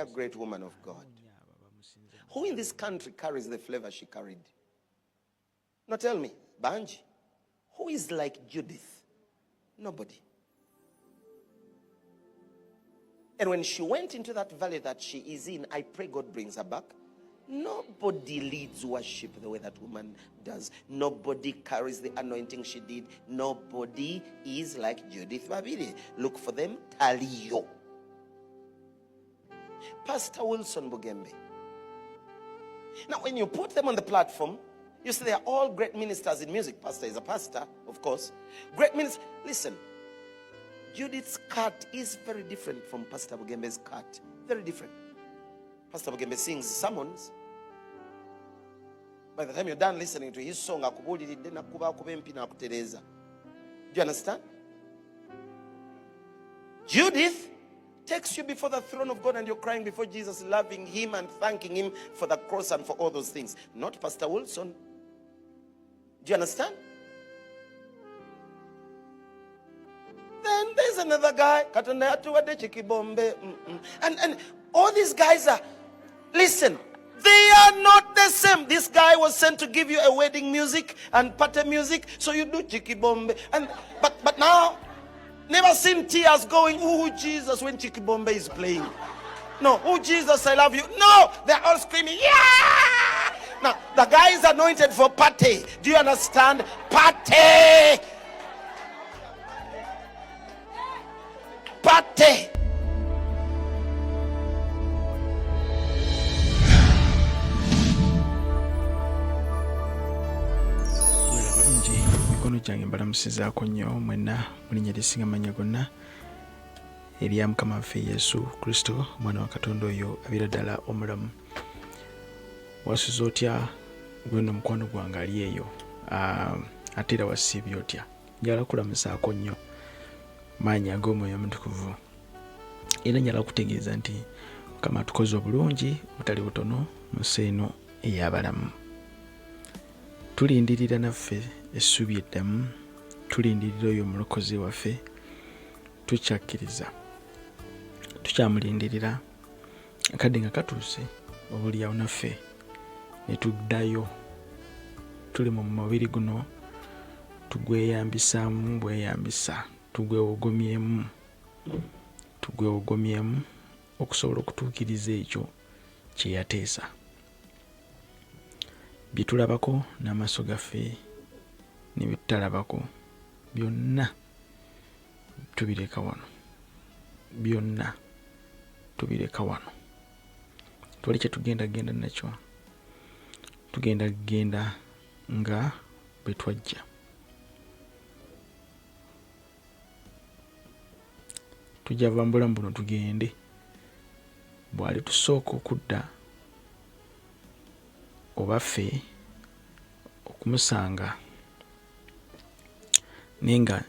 a great woman of God. Who in this country carries the flavor she carried? Now tell me, Banji, who is like Judith? Nobody. And when she went into that valley that she is in, I pray God brings her back. Nobody leads worship the way that woman does. Nobody carries the anointing she did. Nobody is like Judith Babiri. Look for them, Talio. Pastor Wilson Bugembe. Now, when you put them on the platform, you see they are all great ministers in music. Pastor is a pastor, of course. Great ministers. Listen, Judith's cut is very different from Pastor Bugembe's cut. Very different. Pastor Bugembe sings sermons. By the time you're done listening to his song, do you understand? Judith takes you before the throne of God and you're crying before Jesus, loving him and thanking him for the cross and for all those things. Not Pastor Wilson. Do you understand? Then there's another guy. And all these guys are, listen, they are not the same. This guy was sent to give you a wedding music and party music, so you do Chiki Bombe. But now, never seen tears going, oh Jesus, when Chiki Bombe is playing. No, oh Jesus, I love you. No, they're all screaming, yeah! Now, the guy is anointed for party. Do you understand? Party! Party! Jange mbalamusizaako nnyo mwenna mulinnya lisinga amanya gonna erya Mukama waffe Yesu Kristo omwana wa Katonda oyo abeera ddala omulamu. Wasuza otya gweno mukwano gwange ali eyo ate era wasiibye otya? Njagala kulamusaako nnyo maanyi ag'omwoyo omutukuvu era njagala kutegeeza nti Mukama tukoze obulungi butali butono mu nsi eno ey'abalamu. Tulindirira naffe essuubi eddamu, tulindirira oyo omulokozi waffe, tukyakkiriza, tukyamulindirira akadde nga katuuse obuliawo naffe ne tuddayo tuli mu mubiri guno tugweyambisaamu bweyambisa, tugwewogomyemu okusobola okutuukiriza ekyo kye yateesa. Bye tulabako n'amaaso gaffe ne bye tutalabako byonna tubireka wano. Byonna tubireka wano. Twali kye tugenda nakyo. Tugenda nga bwe twajja. Tujja va mbulamu buno tugende. Bwali tusooka okudda obaffe okumusanga nenga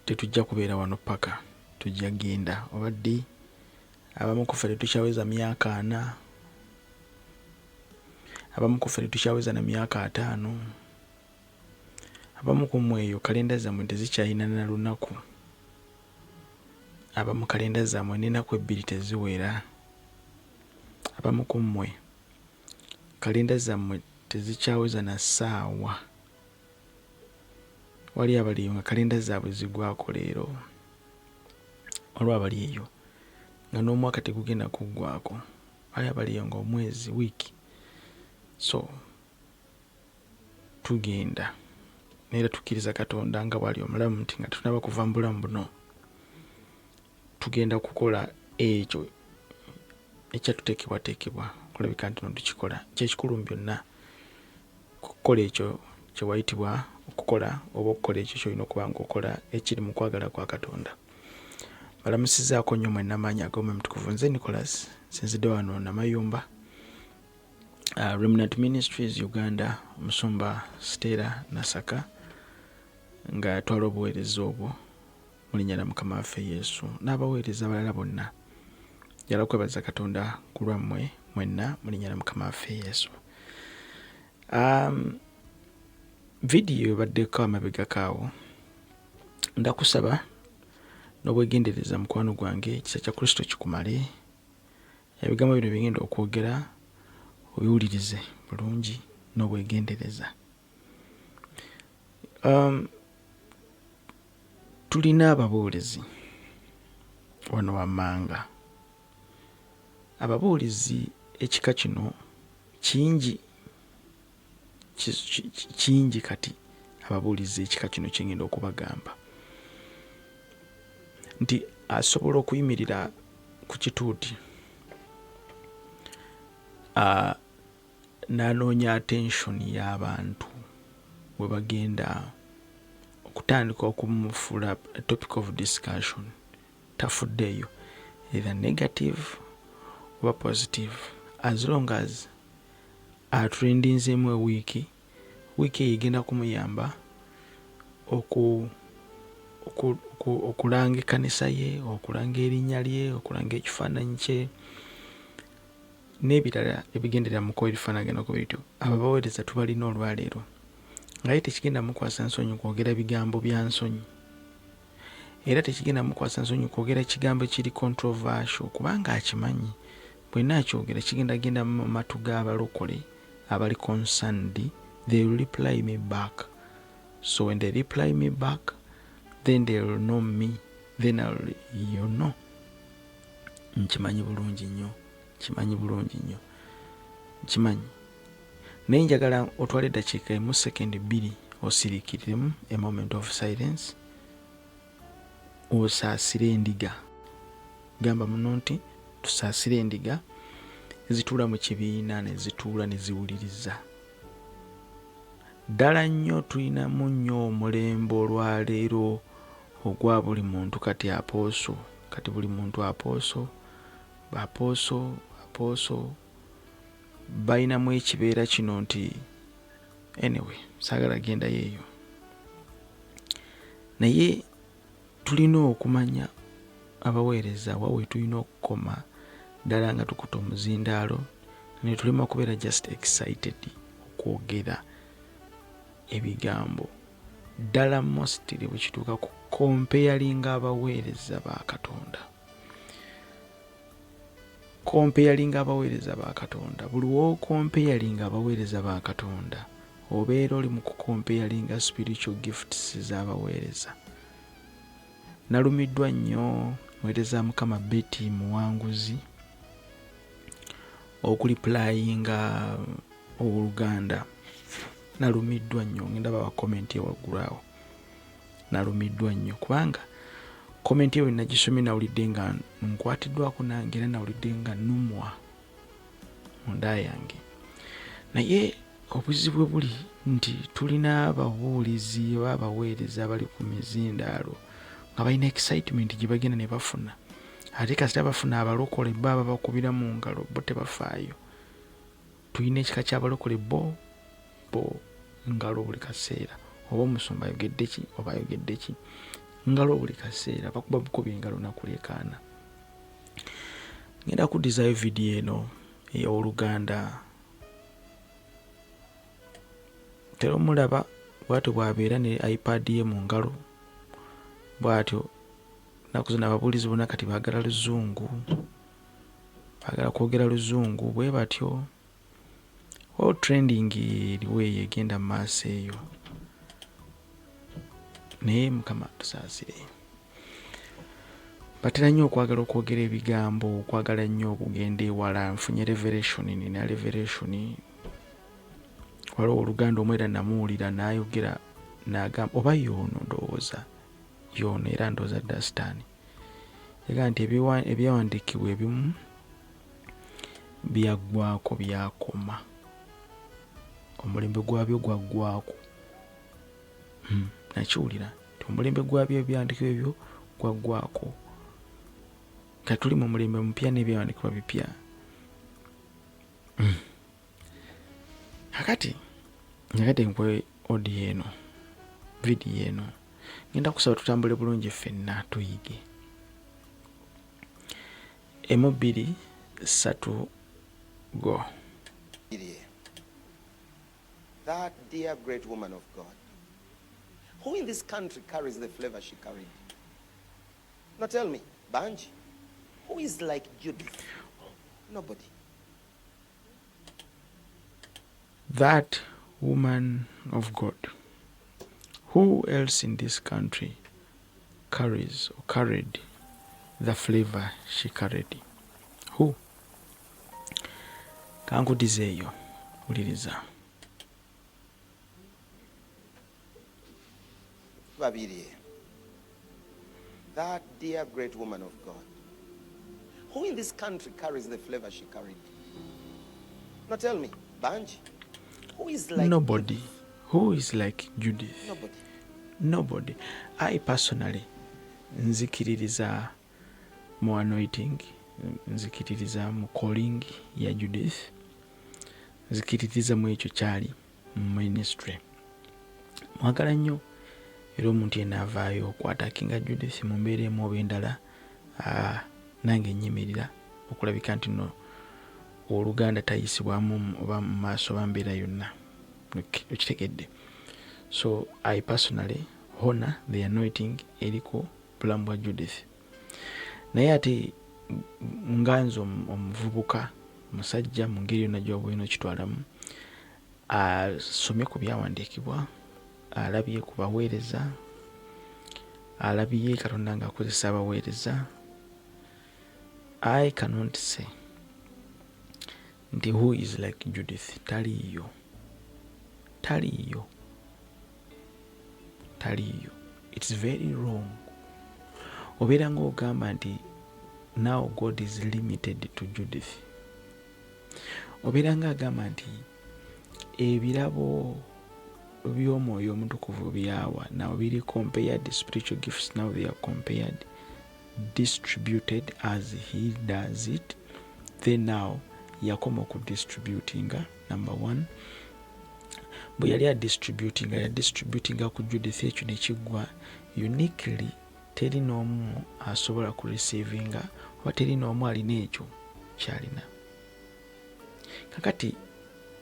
tetujja kubeera wano paka tujja genda obadde abamu ku ffe tetukyaweza myaka 4, abamu ku ffe tetukyaweza na myaka 5, abamu ku mmwe eyo kalenda zammwe tezikyalina na lunaku, abamu kalenda zammwe n'ennaku 2 teziwera, abamu ku mmwe kalenda zammwe tezikyaweza na ssaawa. Wali abali eyo nga kalenda zaabwe zigwako leero. Olwo abali eyo nga n'omwaka tegugenda kuggwako. Wali abali eyo nga omwezi, wiiki. So tugenda neera tukkiriza Katonda nga bwali omulamu nti nga tunaba kuva mu bulamu buno tugenda kukola ekyo ekyatuteekebwateekebwa. Kulabika nti tukikola kyekikulu mu byonna kukola ekyo kye wayitibwa okukola oba okukola ekyo kyolina okuba ng'okola ekiri mu kwagala kwa Katonda. Balamusizaako nnyo mwenna amaanyi ag'omwoyo omutukuvu. Nze Nicholas nsinzidde wano Namayumba, Remnant Ministries Uganda, Musumba Stella Nasaka, nga twala obuweereza obwo mu linnya lya Mukama waffe Yesu n'abaweereza abalala bonna. Njagala kwebaza Katonda ku lwammwe mwenna mu linnya lya Mukama waffe Yesu. Vidiyo ebaddeko amabegako awo, ndakusaba n'obwegendereza mukwano gwange ekisa kya Kristo kikumale, ebigambo bino bigenda okwogera obiwulirize bulungi n'obwegendereza. Tulina ababuulizi wano wammanga. Ababuulizi ekika kino kingi kati ababuulizi ekika kino kigenda okubagamba nti asobola okuyimirira ku kituuti n'anoonya attention y'abantu we bagenda okutandika okumufuula topic of discussion, tafuddeeyo either negative oba positive, as long as atrendinzeemu wiiki eyo egenda kumuyamba okulanga ekkanisa ye, okulanga erinnya lye, okulanga ekifaananyi kye n'ebirala ebigenderera mu kuba ebifaanagana ku bityo. Abaweereza tubalina olwaleero ngaye tekigenda mukwasa nsonyi kwogera bigambo bya nsonyi, era tekigenda mukwasa nsonyi kwogera ekigambo ekiri controversial, kubanga akimanyi bwenna akyogera kigenda genda mu matu g'abalokole abali concerned. They will reply me back. So when they reply me back, then they will know me, then you know. Nkimanyi bulungi nnyo. Naye njagala otwale eddakiika emu sekendi 2 osiriikiriremu, a moment of silence, osaasire endiga. Gamba muno nti tusaasire endiga ezituula mu kibiina ne zituula ne ziwuliriza. Ddala nnyo tulinamu nnyo omulembe olwaleero ogwa buli muntu kati apooso. Kati buli muntu apooso, balinamu ekibeera kino nti anyway saagala genda yeeyo. Naye tulina okumanya abaweereza wawe tulina okukoma ddala nga tukuta omuzindaalo ne tulema kubeera just excited okwogera ebigambo. Ddala mostly bwe kituuka ku comparinga abaweereza ba Katonda. Buli w'okomparinga abaweereza ba Katonda obeera oli mu kukomparinga spiritual gifts z'abaweereza. Nalumiddwa nnyo muweereza Mukama Betty Muwanguzi okuliplayinga Oluganda. Nalumiddwa nnyo, ngenda bawa komenti ewaggulu awo. Nalumiddwa nnyo kubanga komenti eyo nagisomye nawulidde nga nkwatiddwako nange era nawulidde nga nnumwa munda yange. Naye obuzibu buli nti tulina ababuulizi oba abaweereza abali ku mizindaalo nga balina excitement gye bagenda ne bafuna, ate kasita bafuna abalokole baba bakubira mu ngalo bo tebafaayo. Tulina ekika ky'abalokole bo ngalo buli kaseera, oba omusumba ayogedde ki oba ayogedde ki, ngalo buli kaseera bakuba bukubi engalo nakulekaana. Ngenda kuddizayo vidiyo eno ey'Oluganda. Tera omulaba bw'atyo bw'abeera ne iPad ye mu ngalo bw'atyo. Naku zino ababuulizi bonna kati baagala Luzungu, baagala kwogera Luzungu bwe batyo. Trending eriwo eyo egenda mu maaso eyo, naye Mukama tusaasire. Batera nnyo okwagala okwogera ebigambo, okwagala nnyo okugenda ewala. Nfunye revelation, nina revelation. Waliwo Oluganda omwera namuwulira n'ayogera n'agamba oba y'ono ndowooza y'ono era ndowooza Dasitaani. Yagamba nti ebyawandiikibwa ebimu byaggwaako byakoma, omulembe gwabyo gwaggwaako. Nakiwulira nti omulembe gwabyo ebyandikibwa ebyo gwaggwaako. Kati tuli mu mulembe mupya n'ebyawandiikibwa bipya. Kakati nkwe audio eno, vidiyo eno, ngenda kusaba tutambule bulungi ffenna tuyige. 1, 2, 3 go. That dear great woman of God, who in this country carries the flavor she carried? Now tell me, Banji, who is like Judith? Nobody. That woman of God, who else in this country carries or carried the flavor she carried? Who? Kankudize eyo uliriza. Babiri. That dear great woman of God. Who in this country carries the flavor she carried? Now tell me, Banji. Who is like Nobody. Judith? Who is like Judith? Nobody. Nobody. I personally nzikiririza mu anointing, nzikiririza mu calling ya Judith, nzikiririza mu ekyo kyali mu ministry. Mwagala nnyo era omuntu yenna avaayo okwatakinga Judith mu mbeera emu oba endala, nange nyimirira okulabika nti no oluganda tayisibwamu oba mu maaso oba mbeera yonna. Okitegedde. So I personally honor the anointing eriko bulamu bwa Judith. Naye ate nganzo omuvubuka musajja mu ngeri yonna gy'oba okitwalamu, asomye ku byawandiikibwa, alabye ku baweereza, alabye Katonda ng'akozesa abaweereza. I cannot say nti who is like Judith. Taliyo. It's very wrong. Obeera ng'ogamba nti now God is limited to Judith. Obeera ng'agamba nti ebirabo by'omwoyo omutukuvu byawa now biri compared, spiritual gifts now they are compared, distributed as he does it. Then now yakoma ku distributinga. Number one, bwe yali adistributinga ku Judith, ekyo ne kiggwa uniquely. Teri n'omu asobola ku receivinga oba teri n'omu alina ekyo kyalina. Kakati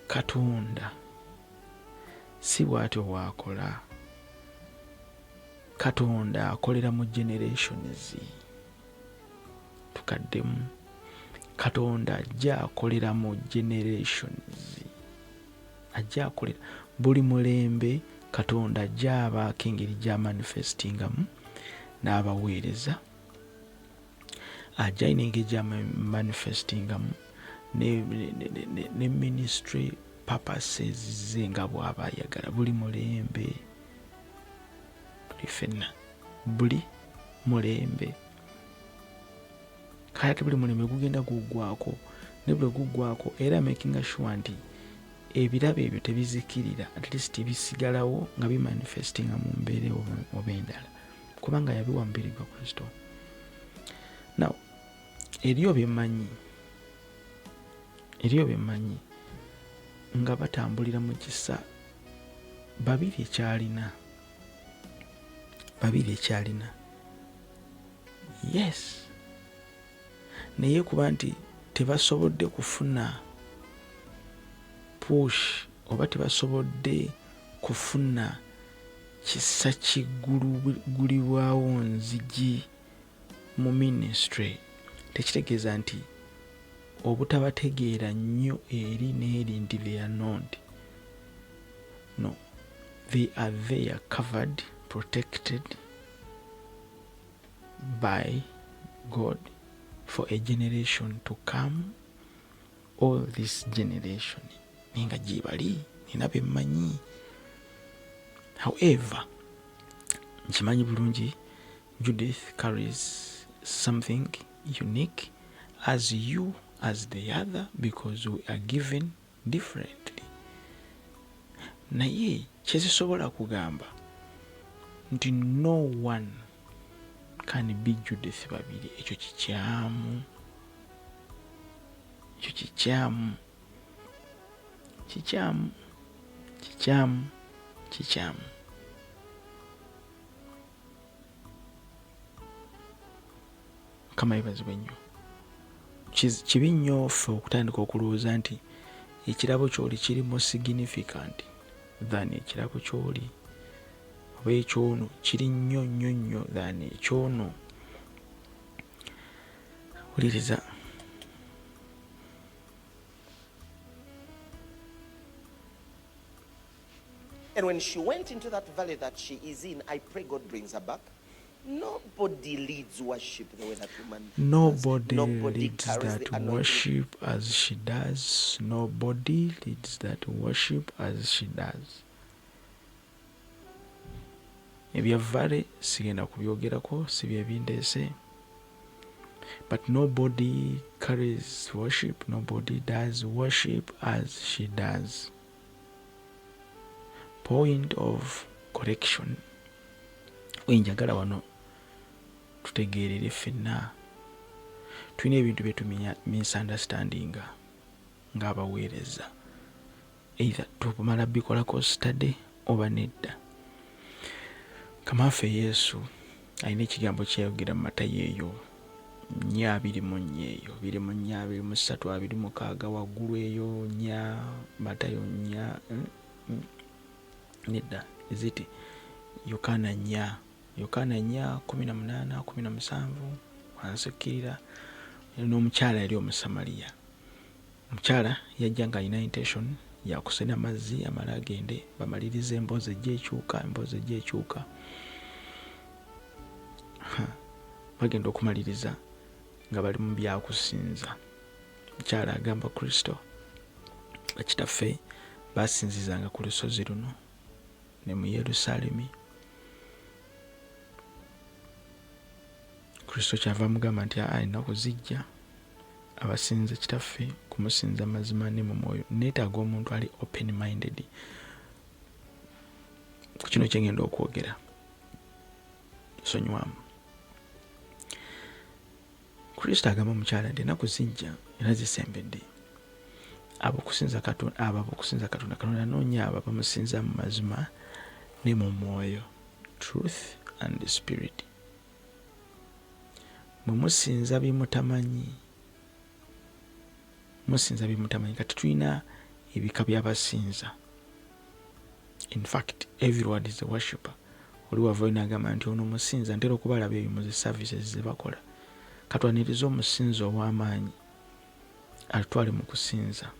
Katonda si bw'atyo bw'akola. Katonda akolera mu generations tukaddemu. Katonda ajja akolera mu generations. Ajja akolera buli mulembe. Katonda ajja abaako engeri gya manifestingamu n'abaweereza. Ajja alina engeri gya manifestingamu ne ministry purposes ze nga bw'aba ayagala. Buli mulembe, buli fenna, buli mulembe. Kale ate buli mulembe gugenda guggwako, ne bwe guggwako era making sure nti ebirabo ebyo tebizikirira, at least bisigalawo nga bimanifestinga mu mbeera oba endala, kubanga yabiwa mubiri gwa Kristo. Now eriyo bemmanyi nga batambulira mu kisa babiri ekyalina. Yes, naye kuba nti tebasobodde kufuna push oba tebasobodde kufuna kisa kiggulibwawo nzigi mu ministry, tekitegeeza nti obutabategeera nnyo eri n'eri nti they are not. No, they are there covered, protected by God for a generation to come. All this generation ninga gyebali nina bemmanyi. However, nkimanyi bulungi Judith carries something unique as you as the other, because we are given differently. Naye kyezisobola kugamba nti no one can be Judith babiri. Ekyo kikyamu. Kama ibazibwe nnyo. Kibi nnyo ffe okutandika okulowooza nti ekirabo ky'oli kiri more significant than ekirabo ky'oli, oba ekyono kiri nnyo than ekyono. Wuliriza, And when she went into that valley that she is in, I pray God brings her back. Nobody leads worship the way that woman does. Nobody leads carries that the anointing. worship as she does. Nobody leads that worship as she does. Ebya vale sigenda kubyogerako si bye bindeese. But nobody carries worship. Nobody does worship as she does. Point of correction. Wenjagala wano tutegeerere ffenna. Tulina ebintu bye tumenya misunderstanding ng'abaweereza. Either tumala bikolako study oba nedda. Kamaffe Yesu alina ekigambo kyeyogera mu Matayo eyo 4:24 eyo 2:3 2:6 waggulu eyo 4 Matayo 4 nedda eziti Yokaana 4:18-17 wansikirira n'omukyala yali Omusamaliya. Omukyala yajja nga alina intention yakusena mazzi amala agende bamaliriza emboozi egy'ekyuka bagenda okumaliriza nga bali mu byakusinza. Omukyala agamba Kristo bakitaffe basinzizanga ku lusozi luno ne mu Yerusaalemi. Kristo kyava amugamba nti ennaku zijja abasinza kitaffe kumusinza mazima ne mu mwoyo. Neetaaga omuntu ali open minded. Ku kino kyengenda okwogera sonyiwamu. Kristo agamba omukyala nti ennaku zijja era zisembedde abokusinza Katonda anoonya abo bamusinza mu mazima ne mu mwoyo, truth and spirit. Musinza bimutamanyi kati tulina ebika by'abasinza. In fact, everyone is a worshipper. Oli wava inagamba nti ono musinza ntera okubalaba eyo mu services ze bakola. Katwaniriza omusinza ow'amaanyi atwale mu kusinza.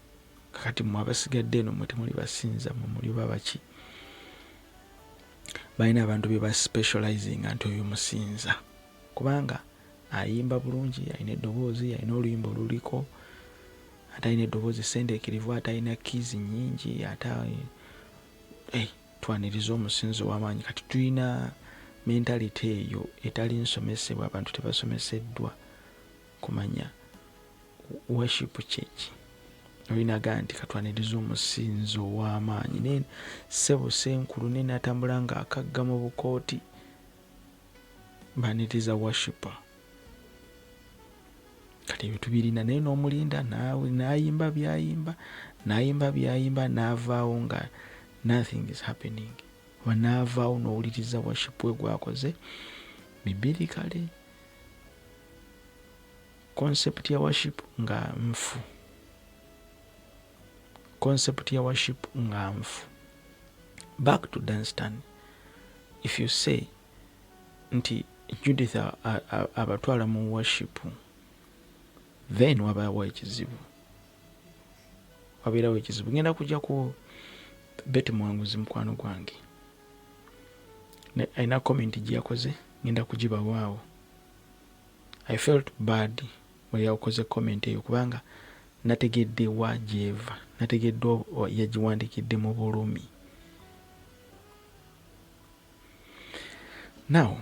Kakati mu abasigadde eno mwe temuli basinza mu muli babaki. Balina abantu be ba specializing nti oyo musinza. Kubanga ayimba bulungi, alina eddoboozi, alina oluyimba oluliko, ate alina eddoboozi sendeekerivu, ate alina keys nnyingi, ate twaniriza omusinzi ow'amaanyi. Kati tulina mentality eyo etali nsomesebwa, abantu tebasomeseddwa kumanya worship church. Olinaga nti katwaniriza omusinzi ow'amaanyi ne ssebo senkulu ne natambula nga akagga mu bukooti baniriza worshipper. Kati ebyo tubirina naye n'omulinda naawe n'ayimba byayimba n'avaawo nga nothing is happening. Wanaavaawo n'owuliriza worship we gwakoze bibirikale. Concept ya worship nga nfu. Back to Dunstan. If you say nti Judith abatwala mu worship, then wabawo ekizibu. Ngenda kujja ku Betty Mwanguzi mukwano gwange. Aina comment gye yakoze ngenda kugibawaawo. I felt bad bwe yakoze comment eyo kubanga nategedde wa jeva. Nategedde yagiwandikidde mu bulumi. Now,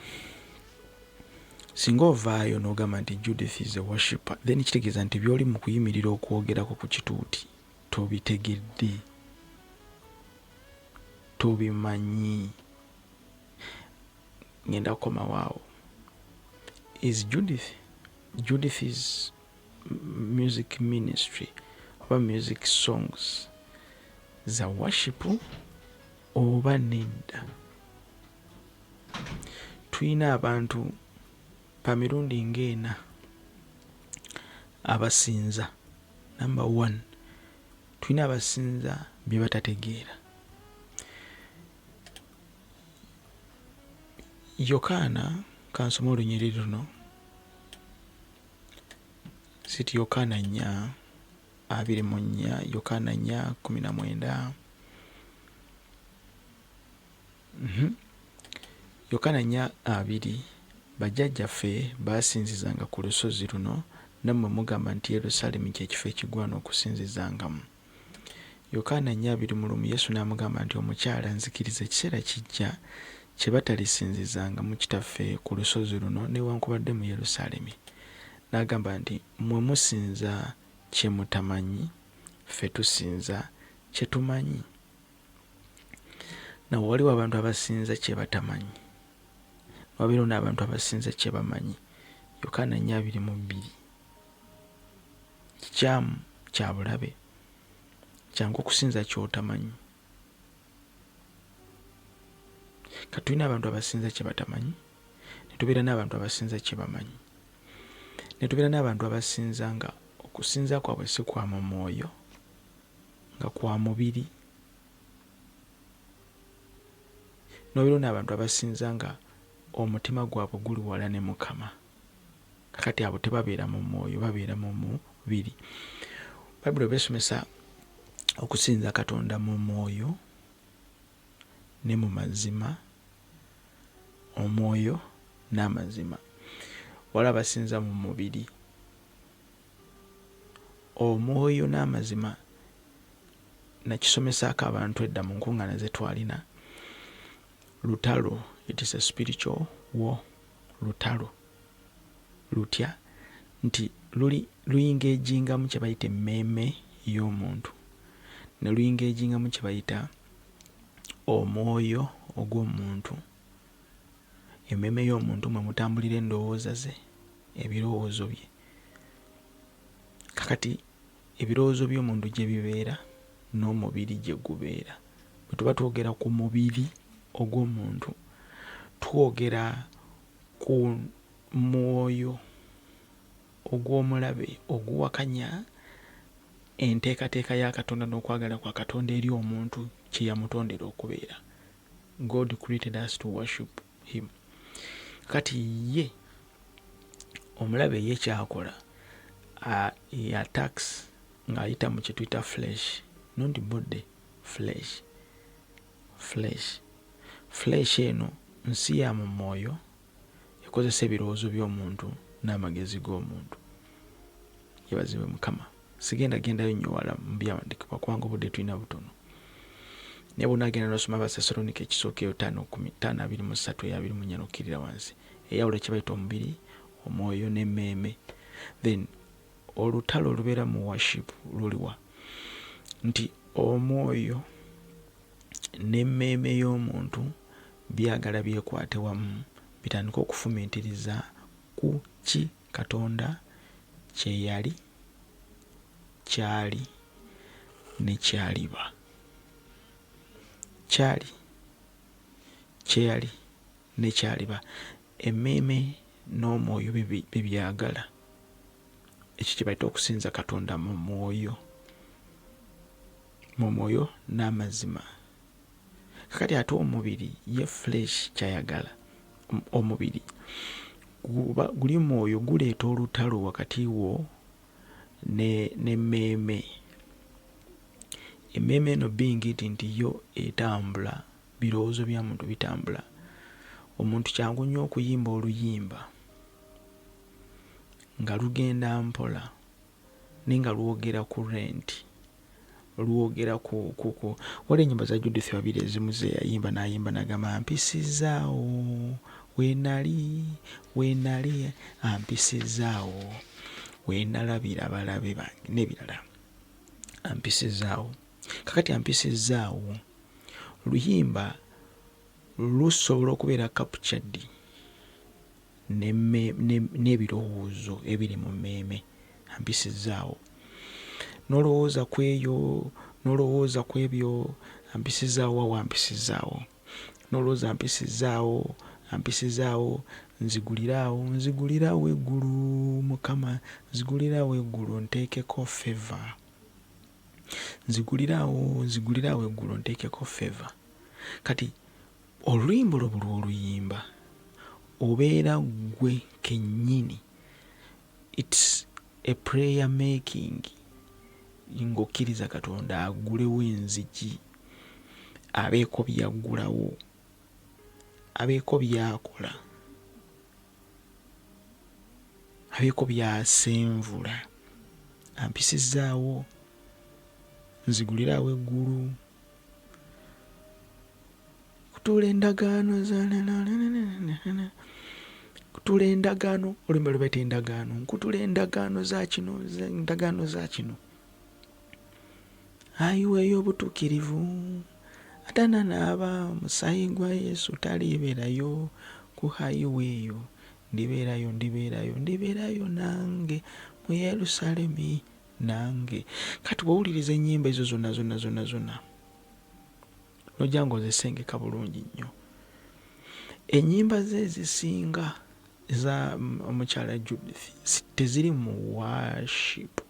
singa ovaayo n'ogamba nti Judith is a worshipper, then kitegeeza nti by'oli mu kuyimirira okwogerako ku kituuti tobitegedde, tobimanyi. Ngenda kukoma waawo. Is Judith's music ministry oba music songs za worship oba nedda? Tulina abantu pa mirundi ng'ena abasinza. Number 1, tulina abasinza bye batategeera. Yokaana kansoma olunyiriri luno. Siti Yokaana 4:24, Yokaana 4:19. Yokaana 4:2 bajjajjaffe baasinzizanga ku lusozi luno nammwe mugamba nti Yerusaalemi kyekifo ekigwana okusinzizangamu. Yokaana 4:3 Yesu n'amugamba nti omukyala nzikiriza ekiseera kijja kye batalisinzizangamu kitaffe ku lusozi luno newankubadde mu Yerusaalemi. N'agamba nti mmwe musinza kye mutamanyi, ffe tusinza kye tumanyi. Nawo waliwo abantu abasinza kye batamanyi, wabeerawo n'abantu abasinza kye bamanyi. Yokaana 4:2 kikyamu kya bulabe, kyangu okusinza ky'otamanyi. Katulina abantu abasinza kye batamanyi, ne tubeera n'abantu abasinza kye bamanyi, ne tubeera n'abantu abasinza nga okusinza kwabwe si kwa mu mwoyo nga kwa mubiri, n'obeerawo n'abantu abasinza nga omutima gwabwe guli wala ne Mukama. Kakati abo tebabeera mu mwoyo, babeera mu mubiri. Bayibuli besomesa okusinza Katonda mu mwoyo ne mu mazima, omwoyo n'amazima. Wala abasinza mu mubiri, omwoyo n'amazima nakisomesaako abantu edda mu nkuŋŋaana ze twalina. Lutalo, it is a spiritual war. Lutalo lutya nti luyingejingamu kye bayita emmeeme y'omuntu, ne luyingejingamu kye bayita omwoyo ogw'omuntu. Emmeeme y'omuntu mwe mutambulira endowooza ze, ebirowoozo bye. Kakati ebirowoozo by'omuntu gye bibeera n'omubiri gye gubeera. Bwe tuba twogera ku mubiri ogw'omuntu twogera ku mwoyo ogw'omulabe oguwakanya enteekateeka ya Katonda n'okwagala kwa Katonda eri omuntu kye yamutondera okubeera. God created us to worship him. Kati ye omulabe ye kyakola attacks ng'ayita mu kye tuyita flesh, not body, flesh. Flesh eno nsi ya mu mwoyo ekozesa ebirowoozo by'omuntu n'amagezi g'omuntu. Yebazibwe Mukama. Sigenda gendayo nnyo wala mu byawandiikibwa kubanga obudde tulina butono. Naye bw'onaagenda n'osoma Abatesalonike ekisooka 5:23 n'okkirira wansi, eyawula kye bayita omubiri, omwoyo n'emmeeme. Then olutalo olubeera mu worship luliwa nti omwoyo n'emmeeme y'omuntu byagala byekwate wamu bitandika okufumiitiriza ku ki Katonda kye yali, kyali ne kyaliba. Kyali, kye yali ne kyaliba. Emmeeme n'omwoyo bibyagala. Ekyo kye bayita okusinza Katonda mu mwoyo n'amazima. Kakati ate omubiri ye flesh kyayagala. Omubiri guli mwoyo guleeta olutalo wakati wo n'emmeeme. Emmeeme eno bingiti nti yo etambula, birowoozo bya muntu bitambula. Omuntu kyangu nnyo okuyimba oluyimba nga lugenda mpola naye nga lwogera ku rent, lwogera ku waliwo ennyimba za Judith Babirye ezimu ze yayimba n'agamba ampisizaawo weenali ampisizaawo weenalabira abalabe bange n'ebirala. Ampisizaawo. Kakati ampisizaawo luyimba lusobola okubeera captured n'ebirowoozo ebiri mu mmeeme. Ampisizaawo n'olowooza ku eyo, n'olowooza ku ebyo. Ampisizaawo wa ampisizaawo, n'olowooza ampisizaawo nziguliraawo eggulu Mukama, nziguliraawo eggulu nteekeko favor. Nziguliraawo eggulu nteekeko favor. Kati oluyimba olwo buli oluyimba obeera gwe kennyini, it's a prayer making, ng'okkiriza Katonda agulewo enzigi, abeeko byaggulawo abeeko byakola, abeeko byasenvula, ampisizaawo, nziguliraawo eggulu, kutuula endagaano kutuula endagaano, olumbe lwe endagaano, nkutula endagaano za kino, endagaano za kino. Ayiwa ey'obutuukirivu atananaaba, musaayi gwa Yesu talibeerayo ku hayiwe eyo. Ndibeerayo nange mu Yerusaalemi nange. Kati bw'owuliriza ennyimba ezo zonna nojja ng'ozisengeka bulungi nnyo. Ennyimba ze ezisinga eza omukyala Judith teziri mu worship.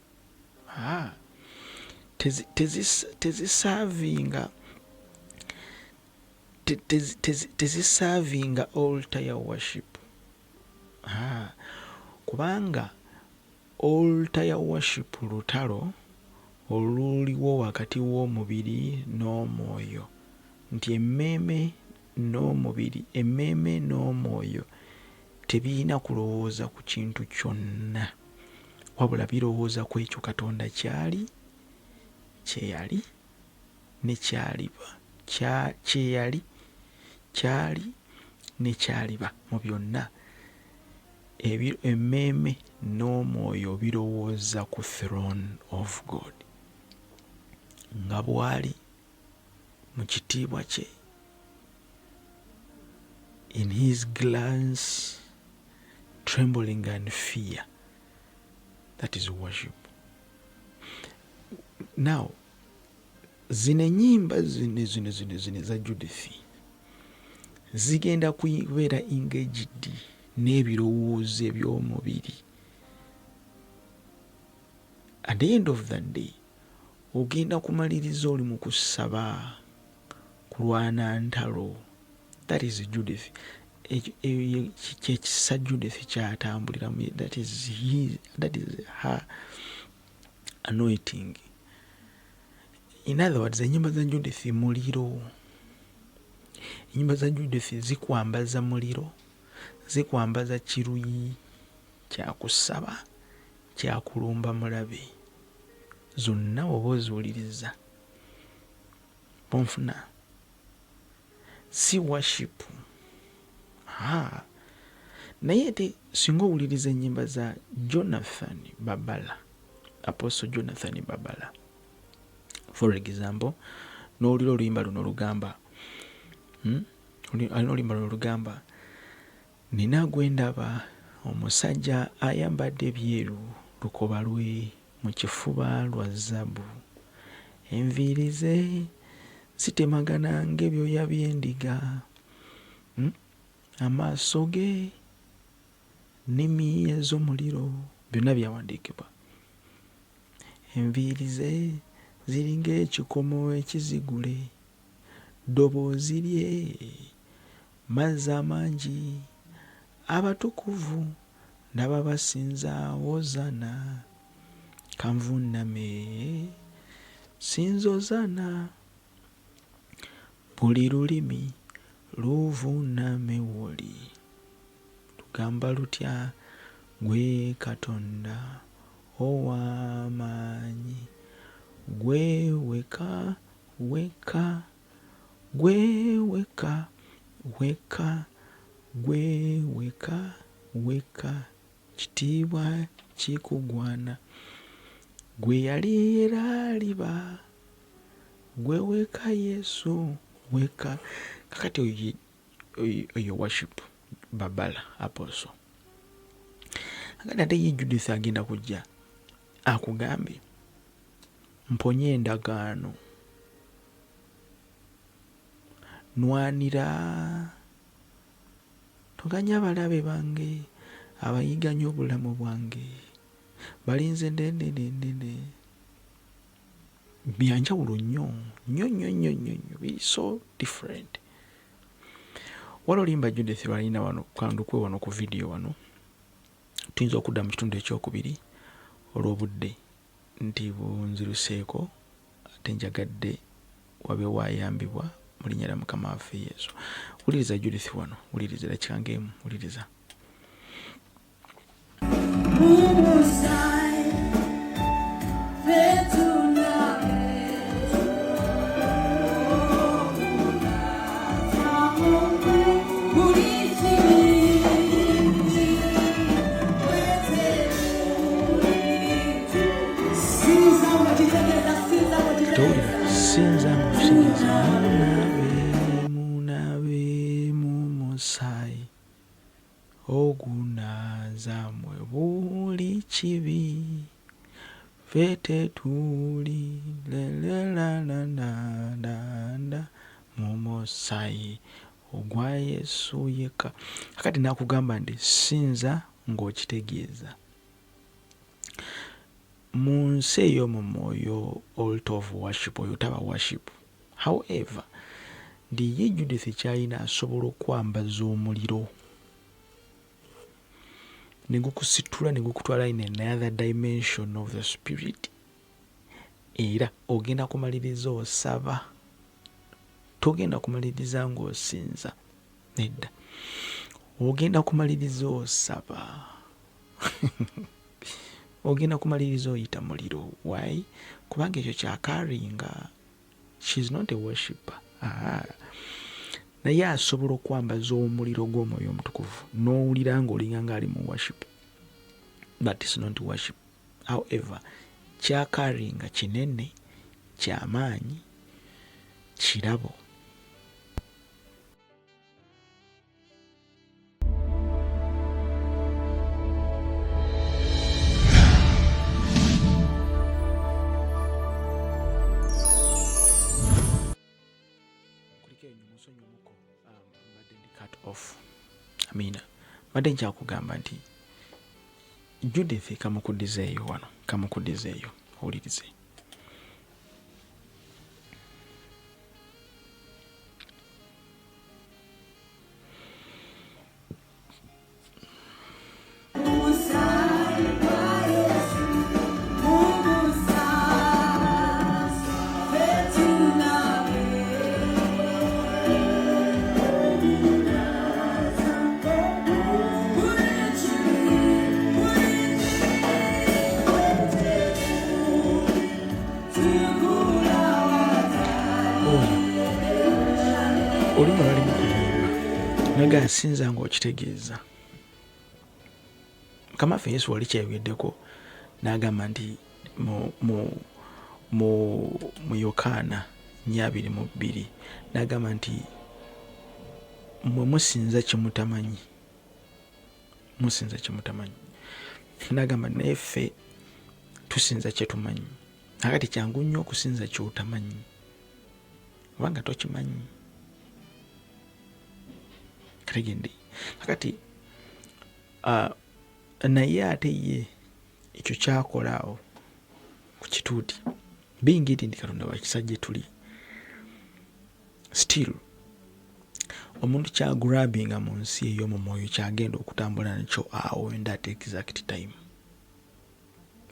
Tezisaavinga altar ya worship. Kubanga altar ya worship lutalo oluliwo wakati w'omubiri n'omwoyo, nti emmeeme n'omwoyo tebirina kulowooza ku kintu kyonna, wabula birowooza ku ekyo Katonda kyeyali ne kyaliba, kyali ne kyaliba. Mu byonna emmeeme n'omwoyo birowooza ku throne of God, nga bw'ali mu kitiibwa kye, in his glance, trembling and fear. That is worship. Now, zino ennyimba zino za Judith zigenda kubeera engaged n'ebirowoozo eby'omubiri. At the end of the day, ogenda kumaliriza oli mu kusaba, kulwana ntalo. That is Judith. Kyekisa Judith kyatambuliramu. That is her anointing. In other words, ennyimba za Judith muliro. Ennyimba za Judith zikwambaza muliro, zikwambaza kiruyi kya kusaba, kya kulumba mulabe. Zonna oba oziwuliriza bonfuna si worship. Naye ate singa owuliriza ennyimba za Jonathan Babala, Apostle Jonathan Babala, for example, n'owulira oluyimba luno olugamba alina oluyimba luno olugamba, nina gwe ndaba omusajja ayambadde ebyeru, lukoba lwe mu kifuba lwa zaabu, enviiri ze zitemagana ng'ebyoya by'endiga, amaaso ge nnimi ez'omuliro. Byonna byawandiikibwa. Enviiri ze ziringa ekikomo ekizigule, ddoboozi lye mazzi amangi, abatukuvu ndaba basinza Hozana, kanvuuname sinza Hozana, buli lulimi luvuuname woli. Lugamba lutya, gwe Katonda ow'amaanyi, gwe weka weka, gwe weka weka, gwe weka weka, kitiibwa kikugwana, gwe yali era aliba, gwe weka Yesu weka. Kakati oyo worship Babala Apostle. Agenda ate ye Judith agenda kujja akugambye mponye endagaano, nwanira, toganya abalabe bange abayiganya obulamu bwange, balinze ndendendendende. Byanjawulo nnyo, biri so different. Waliwo oluyimba Judith lwalina wano kandukwe wano ku video wano, tuyinza okudda mu kitundu ekyokubiri olw'obudde nti bunziruseeko, ate njagadde wabe wayambibwa mu linnya lya Mukama waffe Yesu. Wuliriza Judith wano, wuliriza dakika ng'emu, wuliriza. Sinza ng'okutegeeza munabe mu musaayi ogunaaza mmwe buli kibi ffe tetuli lelelalalalanda mu musaayi ogwa Yesu yekka. Kakati nakugamba nti sinza ng'okitegeeza. Mu nsi ey'omu mwoyo altar of worship oyo taba worship. However, ndi ye Judith kyalina asobola okwambaza omuliro ne gukusitula ne gukutwala in another dimension of the spirit. Era ogenda kumaliriza osaba, togenda kumaliriza ng'osinza, nedda ogenda kumaliriza osaba. Ogenda kumaliriza oyita muliro. Why? Kubanga ekyo kyakaringa. She's not a worshipper. Naye asobola okwambaza omuliro gw'omwoyo omutukuvu n'owulira ng'olinga ng'ali mu worship. But it's not worship. However, kyakaringa kinene, kyamaanyi, kirabo. Amina. Mbadde nkyakugamba nti Judith kamukuddizeeyo wano, kamukuddizeeyo owulirize. Olima bali mu kuyimba naga asinza ng'okitegeeza. Mukama waffe Yesu wali kyayogeddeko n'agamba nti mu Yokaana 4:2 n'agamba nti mmwe musinza kye mutamanyi, musinza kye mutamanyi. N'agamba naye ffe tusinza kye tumanyi. Nakati kyangu nnyo okusinza ky'otamanyi kubanga tokimanyi. Kategende kakati naye ate ye ekyo kyakolaawo ku kituuti bingiti ndi Katonda wa kisa gye tuli. Still omuntu kyagrabinga mu nsi ey'omu mwoyo kyagenda okutambula nakyo awo in that exact time.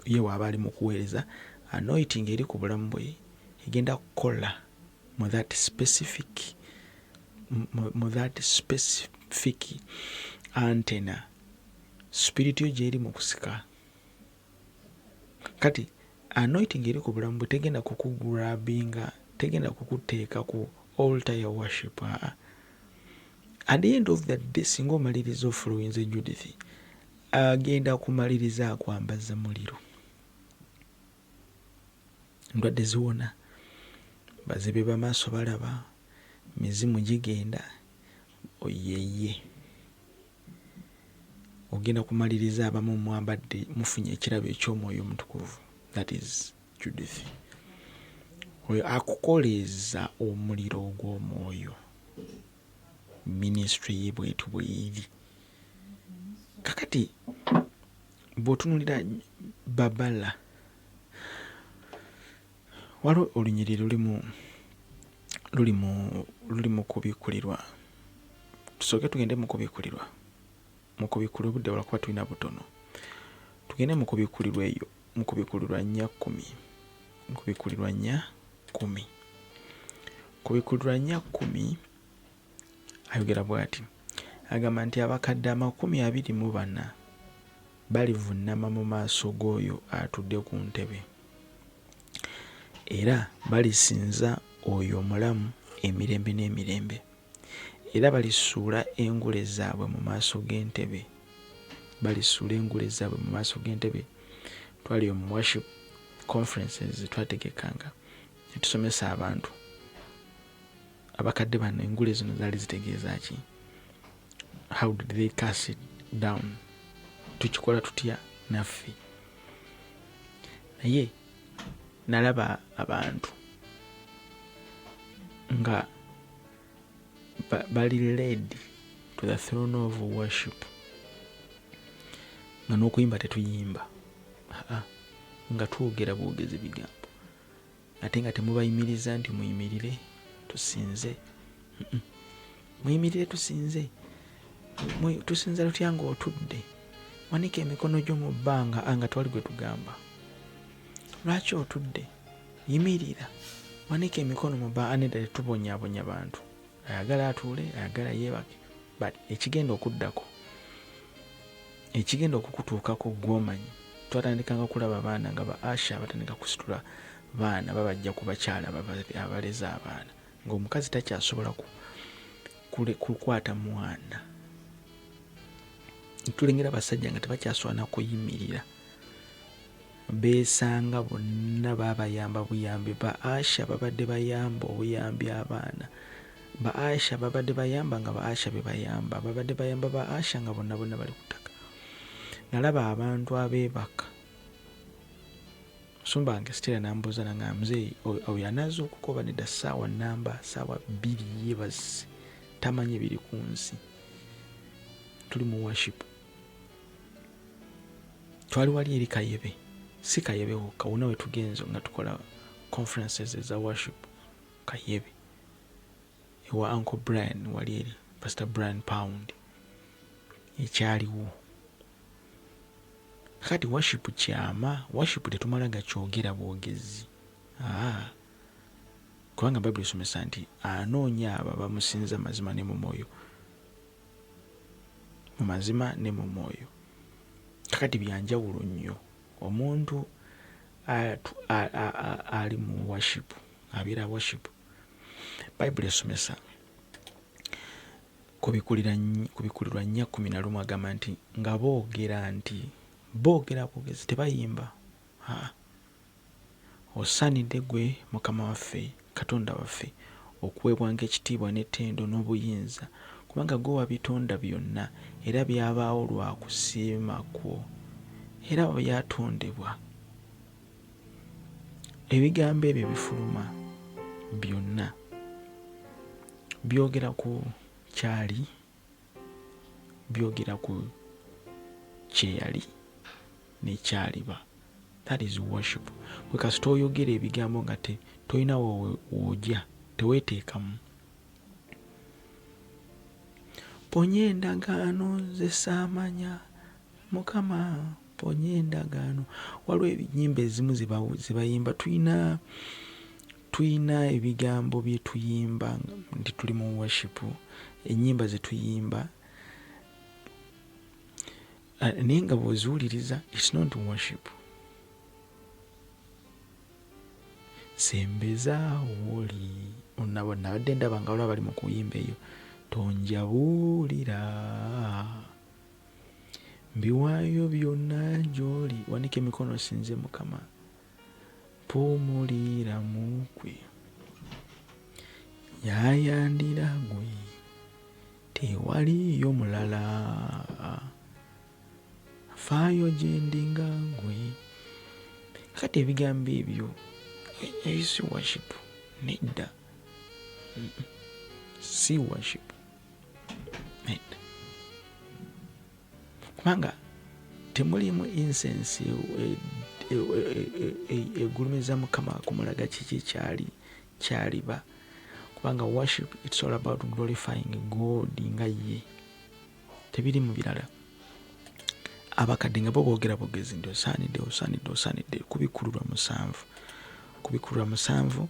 Ye waaba ali mu kuweereza anointing eri ku bulamu bwe egenda kukola mu that specific antenna spirit yo gyeri mu kusika. Kati anointing eri ku bulamu bwe tegenda kukugrabinga, tegenda kukuteeka ku altar ya worship. At the end of the day singa omaliriza ofulowinze Judith agenda kumaliriza akwambaza muliro. Ndwadde ziwona, bazibe bamaaso balaba, mizimu gigenda, oyeye ogenda kumaliriza abamu mwambadde mufunye ekirabo eky'omwoyo omutukuvu. That is Judith. Oyo akukoleeza omuliro ogw'omwoyo. Ministry ye bwetu bweri. Kakati bw'otunulira Babala waliwo olunyiriri luli mu kubikkulirwa. Tusooke tugende mu kubikkulirwa. Mu kubikkulirwa obudde bw'olakuba tulina butono. Tugende mu kubikkulirwa eyo, mu kubikkulirwa 4:10. Mu kubikkulirwa 4:10. ku Bikulirwa 4:10 ayogera bw'ati, agamba nti abakadde 24 balivuunama mu maaso g'oyo atudde ku ntebe, era balisinza oyo omulamu emirembe n'emirembe, era balisuula engule zaabwe mu maaso g'entebe. Twali mu worship conferences twategekanga ne tusomesa abantu abakadde bano engule zino zaali zitegeeza ki, how did they cast it down, tukikola tutya naffe. Naye nalaba abantu nga bali led to the throne of worship, nga n'okuyimba tetuyimba, nga twogera bwogezi bigambo, ate nga temubayimiriza nti muyimirire tusinze. Muyimirire tusinze. Tusinza tutya ng'otudde? Wanika emikono gyo mu bbanga nga twali gwe tugamba. Lwaki otudde? Yimirira. Wanika emikono mu bbanga. Nedda tetubonyaabonya bantu. Ayagala atuule, ayagala yeebake. But ekigenda okuddako, ekigenda okukutuukako gw'omanyi, twatandikanga kulaba abaana nga ba Asha batandika kusitula baana babajja ku bakyala abaleza abaana, ng'omukazi takyasobola kukwata mwana. Tulengera abasajja nga tebakyasobola kuyimirira, beesanga bonna babayamba buyambi. Ba Asha babadde bayamba obuyambi abaana, ba Asha babadde bayamba nga ba Asha be bayamba, babadde bayamba ba Asha nga bonna bali ku ttaka. Nalaba abantu abeebaka. Musumba wange Stella n'ambuuza nga muzeeyi oyo anaaza okukoba nedda ssaawa 2 yeebase, tamanyi biri ku nsi. Tuli mu worship. Twali wali eri Kayebe, si Kayebe wokka, wonna we tugenze nga tukola conferences za worship. Kayebe ewa Uncle Brian wali eri Pastor Brian Pound ekyaliwo. Kati worship kyama, worship tetumala gakyogera bwogezi. Kubanga Bible esomesa nti anoonya abo bamusinza mazima ne mu mwoyo. Mu mazima ne mu mwoyo. Kakati byanjawulo nnyo. Omuntu ali mu worship, abeera worship. Bible esomesa ku Bikulirwa 4:11 agamba nti nga boogera bwogezi tebayimba. Osaanidde gwe Mukama waffe Katonda waffe okuweebwanga ekitiibwa n'ettendo n'obuyinza, kubanga gwe wabitonda byonna, era byabaawo lwa kusiima kwo, era byatondebwa. Ebigambo ebyo bifuluma byonna byogera ku kyali, byogera ku kyeyali n'ekyaliba. That is worship. Bwe kasita oyogera ebigambo nga tolina woojja, teweeteekamu. Ponya endagaano ze saamanya, Mukama ponya endagaano. Waliwo ebinyimba ezimu ze bayimba, tuyina ebigambo bye tuyimba nti tuli mu worship, ennyimba ze tuyimba, naye nga bw'oziwuliriza it's not worship. Sembeza woli nabadde ndaba nga waliwo bali mu kuyimba eyo, tonjabuulira mbiwaayo byonna gy'oli, wanika emikono osinze Mukama, puumulira mu gwe, yayandira gwe, tewaliyo mulala, faayo gye ndi nga gwe. Kati ebigambo ebyo si worship, nedda. Si worship, nedda. Kubanga temulimu incense egulumiza Mukama kumulaga kiki kyaliba. Kubanga worship it's all about glorifying God nga ye, tebiri mu birala. Abakadde nga bo boogera bwogezi nti osaanidde. Ku Bikulirwa 7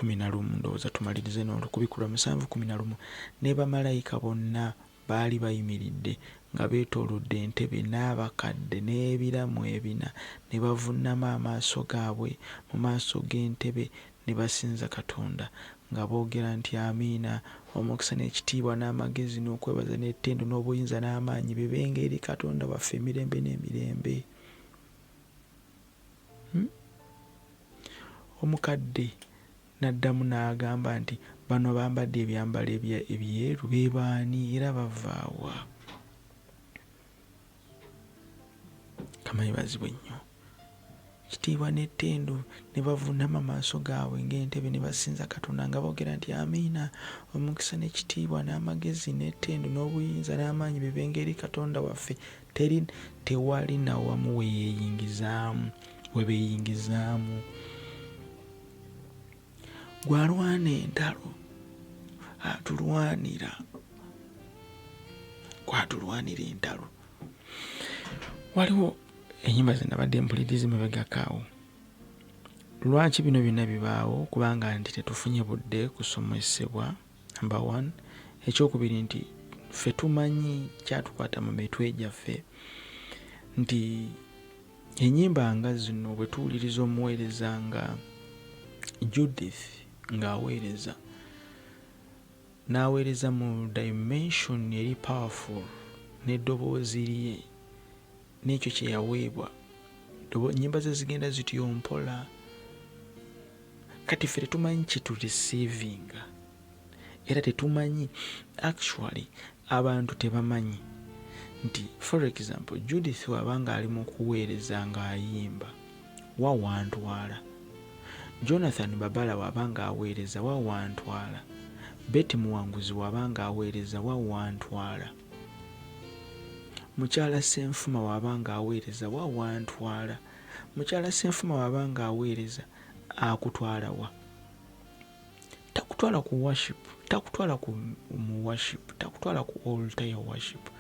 11 ndowooza tumalirize n'olukubikula 7:11 ne bamalayika bonna baali bayimiridde nga beetoolodde entebe n'abakadde n'ebiramu ebina ne bavuunama amaaso gaabwe mu maaso g'entebe ne basinza Katonda nga boogera nti amiina, omukisa n'ekitiibwa n'amagezi n'okwebaza n'ettendo n'obuyinza n'amaanyi bibenga eri Katonda waffe emirembe n'emirembe. Omukadde n'addamu n'agamba nti bano bambadde ebyambalo ebyeru be baani era bava wa? Kamayibazibwe nnyo. Kitiibwa n'ettendo ne bavuunama amaaso gaabwe ng'entebe ne basinza Katonda nga boogera nti amiina, omukisa n'ekitiibwa n'amagezi n'ettendo n'obuyinza n'amaanyi bibenga eri Katonda waffe. Tewali nawamu we beeyingizaamu. Gwalwana entalo atulwanira, gwatulwanira entalo. Waliwo ennyimba ze nabadde mpuliriza emabegakaawo. Lwaki bino byonna bibaawo? Kubanga nti tetufunye budde kusomesebwa, number 1. Ekyokubiri nti ffe tumanyi kyatukwata mu mitwe gyaffe nti ennyimba nga zino bwe tuwuliriza omuweereza nga Judith ng'aweereza n'aweereza mu dimension eri powerful n'eddoboozi lye n'ekyo kye yaweebwa, ennyimba ze zigenda zityo mpola. Kati ffe tetumanyi kitureceivinga era tetumanyi actually abantu tebamanyi nti for example Judith wabanga ali mu kuweereza ng'ayimba wawantwala, Jonathan Babala wabanga aweereza wawantwala, Betty Muwanguzi wabanga aweereza wawantwala, Mukyala Ssenfuma wabanga aweereza wawantwala, Mukyala Ssenfuma wabanga aweereza akutwala wa? Takutwala ku worship, takutwala mu worship, takutwala ku altar ya worship,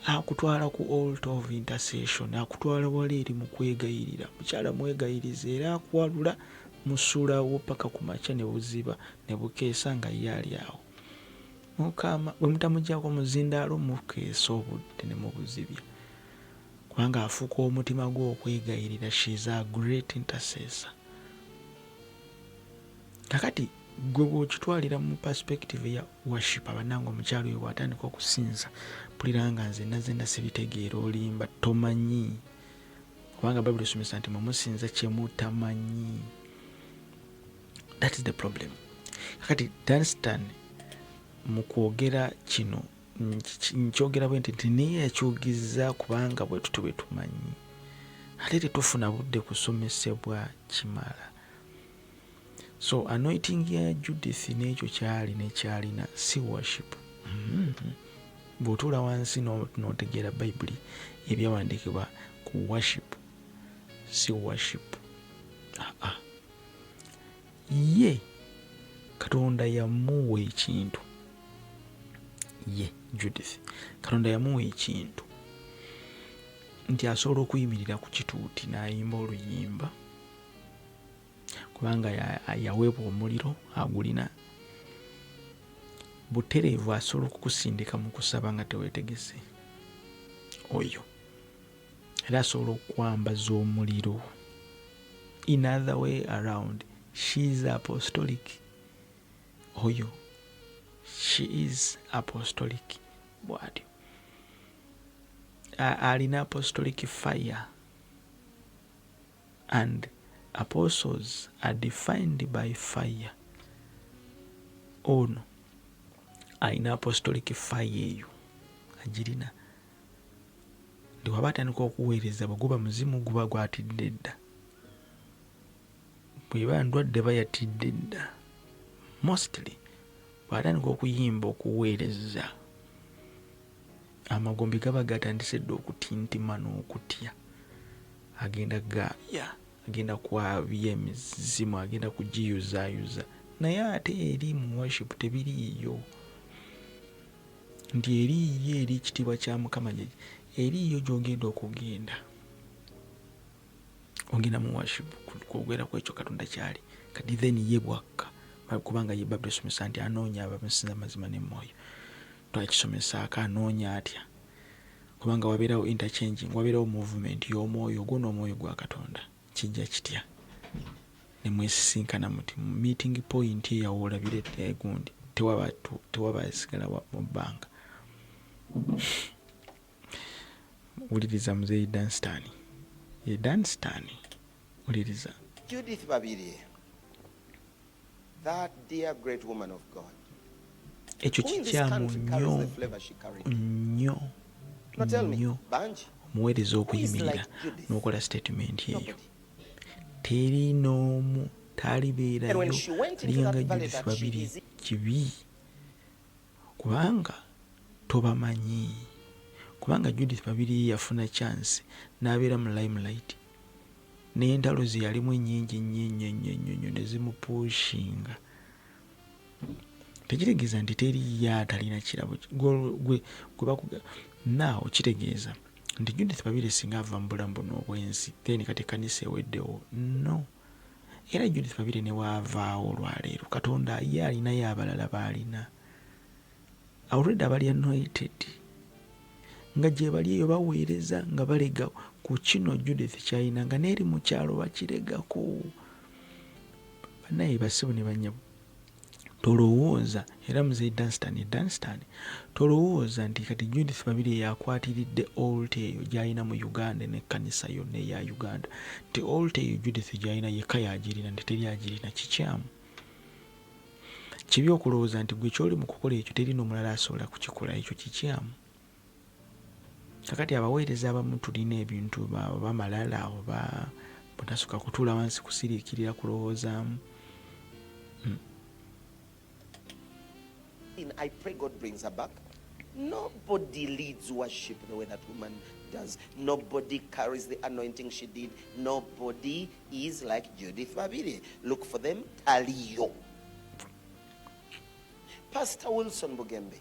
akutwala ku altar of intercession, akutwala wali eri mu kwegayirira. Mukyala mwegayiriza era akuwalula, musuulawo paka ku makya ne buziba ne bukeesa nga ye ali awo. Mukama bwe mutamuggyako muzindaalo mukeesa obudde ne mubuzibya, kubanga afuuka omutima gwe okwegayirira. She is a great intercessor. Kakati gwe bw'okitwalira mu perspective ya worship, abannanga omukyalo oyo bw'atandika okusinza, mpulira nga nzenna sibitegeera, olimba tomanyi, kubanga Bayibuli esomesa nti mumusinza kye mutamanyi. That is the problem. Kakati Dunstan mu kwogera kino nkyogera bwe nti niye yakyogeza kubanga bwe tutyo bwe tumanyi, ate tetufuna budde kusomesebwa kimala. So anointing ya Judith n'ekyo kyali nekyalina si worship. Bw'otuula wansi n'otegeera Bayibuli ebyawandiikibwa ku worship si worship. Ye Katonda yamuwa ekintu, ye Judith Katonda yamuwa ekintu nti asobola okuyimirira ku kituuti n'ayimba oluyimba, kubanga yaweebwa omuliro agulina. Butereevu asobola okukusindika mu kusaba nga teweetegese oyo, era asobola okwambaza omuliro. In other way around, she is apostolic. Oyo, she is apostolic. Bw'atyo alina apostolic fire, and apostles are defined by fire. Ono alina apostolic fire eyo agirina. Ndi waba atandika okuweereza bwe guba muzimu guba gwatidde dda, bweba ndwadde bayatidde dda. Mostly bw'atandika okuyimba okuweereza, amagombe gaba gatandise dda okutintima n'okutya. Agenda gaabya, agenda kwabya emizimu, agenda kugiyuzaayuza. Naye ate eri mu worship tebiriiyo, nti eriiyo eri ekitiibwa kya Mukama, eriiyo gy'ogenda okugenda. Ogenda mu worship kwogera ku ekyo Katonda kyali, kati then ye bwakka kubanga ye Bible esomesa nti anoonya abamusinza mazima n'emwoyo. Twakisomesaako anoonya atya kubanga wabeerawo interchanging, wabeerawo movement y'omwoyo ogwo n'omwoyo gwa Katonda. Kijja kitya ne mwesisinkana muti meeting point eyawolabire egundi tewaba asigala mu bbanga. Uliriza muzeeyi Danstan. Ye Danstan uliriza. Judith Babirye, that dear great woman of God. Ekyo kikyamu nnyo omuweereza okuyimirira n'okola statement eyo. Teri n'omu talibeerayo linga Judith Babirye kibi kubanga tobamanyi. Kubanga Judith Babirye yafuna chance n'abeera mu limelight n'entalo ze yalimu ennyingi nnyo ne zimupushinga. Tekitegeeza nti teri yatalina kirabo gwe bakuga naawe kitegeeza nti Judith Babirye singa ava mu bulamu buno obwensi then kati ekkanisa eweddewo no. Era Judith Babirye ne waavaawo olwaleero Katonda ye alinayo abalala baalina already abali anointed nga gye bali eyo baweereza nga balega ku kino Judith kyalina nga n'eri mu kyalo bakiregako. Banaye basibu ne banyabo tolowooza era muzeeyi Danstan tolowooza nti kati Judith Babirye yakwatiridde altar eyo gy'alina mu Uganda n'ekkanisa yonna eya Uganda nti altar eyo Judith gy'alina yekka yagirina nti teri agirina. Kikyamu kibi okulowooza nti gwe kyoli mu kukola ekyo teri n'omulala asobola kukikola. Ekyo kikyamu. Kakati abaweereza abamu tulina ebintu bamalala oba bunasooka kutuula wansi kusiriikirira kulowoozaamu. I pray God brings her back. Nobody leads worship the way that woman does. Nobody carries the anointing she did. Nobody is like Judith Babirye. Look for them. Aliyo. Pastor Wilson Bugembe.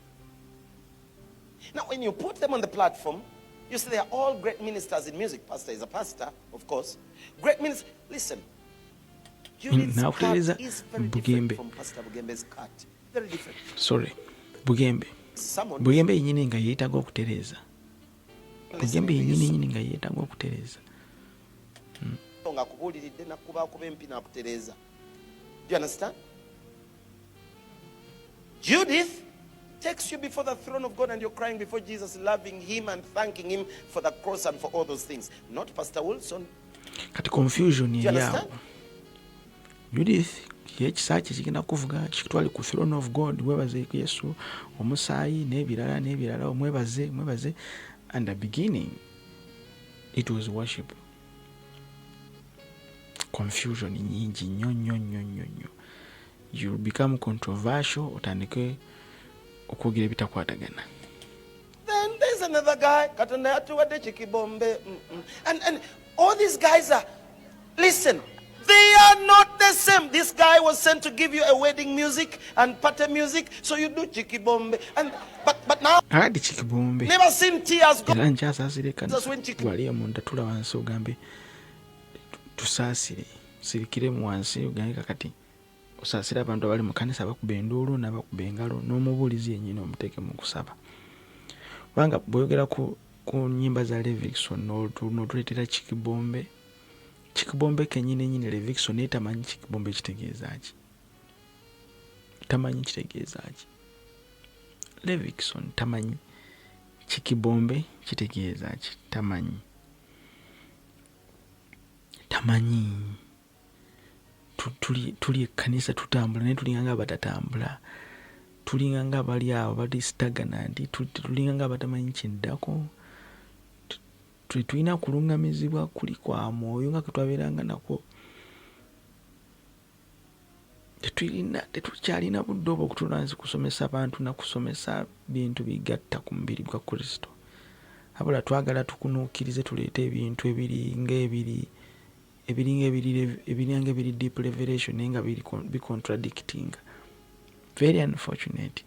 Now, when you put them on the platform, you see they are all great ministers in music. Pastor is a pastor, of course. Great ministers. Listen. Judith's cut is very different from Pastor Bugembe's cut. Very different. Sorry. Bugembe yennyini nga yeetaaga okutereeza. Bugembe yennyini nga yeetaaga okutereeza. Nga kubuuliridde nakubakuba empi nakutereeza. Do you understand? Judith takes you before the throne of God and you're crying before Jesus, loving him and thanking him for the cross and for all those things. Not Pastor Wilson. Kati confusion yaawo. Judith ekisa kye kigenda kuvuga kikutwale ku throne of God, webaze Yesu omusaayi n'ebirala omwebaze. And the beginning it was worship. Confusion nyingi nnyo. You become controversial, otandike okwogera ebitakwatagana. Then there's another guy Katonda yatuwadde Chikibombe. And all these guys are, listen, they are not the same. This guy was sent to give you a wedding music and party music, so you do Chikibombe. And but now Adi Chikibombe. Never seen tears go. Era nkyasasire wali omuntu tula wansi ogambe tusaasire sirikire mu wansi ogambe kakati osaasira abantu abali mu kanisa bakuba enduulu n'abakuba engalo n'omubuulizi yennyini omuteeke mu kusaba. Kubanga bw'oyogera ku nnyimba za Levikson n'otuleetera Chikibombe kennyini Levikson naye tamanyi Chikibombe kitegeeza ki. Levikson tamanyi Chikibombe kitegeeza ki. Tamanyi. Tuli ekkanisa tutambula naye tulinga nga batatambula. Tulinga nga bali awo bali stagnant. Tulinga nga batamanyi kiddako. Tulina kulungamizibwa kuli kwa mwoyo nga ketwabeeranga nakwo. Tetukyalina budde obwo okutulansi kusomesa abantu na kusomesa bintu bigatta ku mubiri gwa Kristo. Abula twagala tukunuukirize tuleete ebintu ebiringa ebiri deep revelation naye nga bi contradicting. Very unfortunate.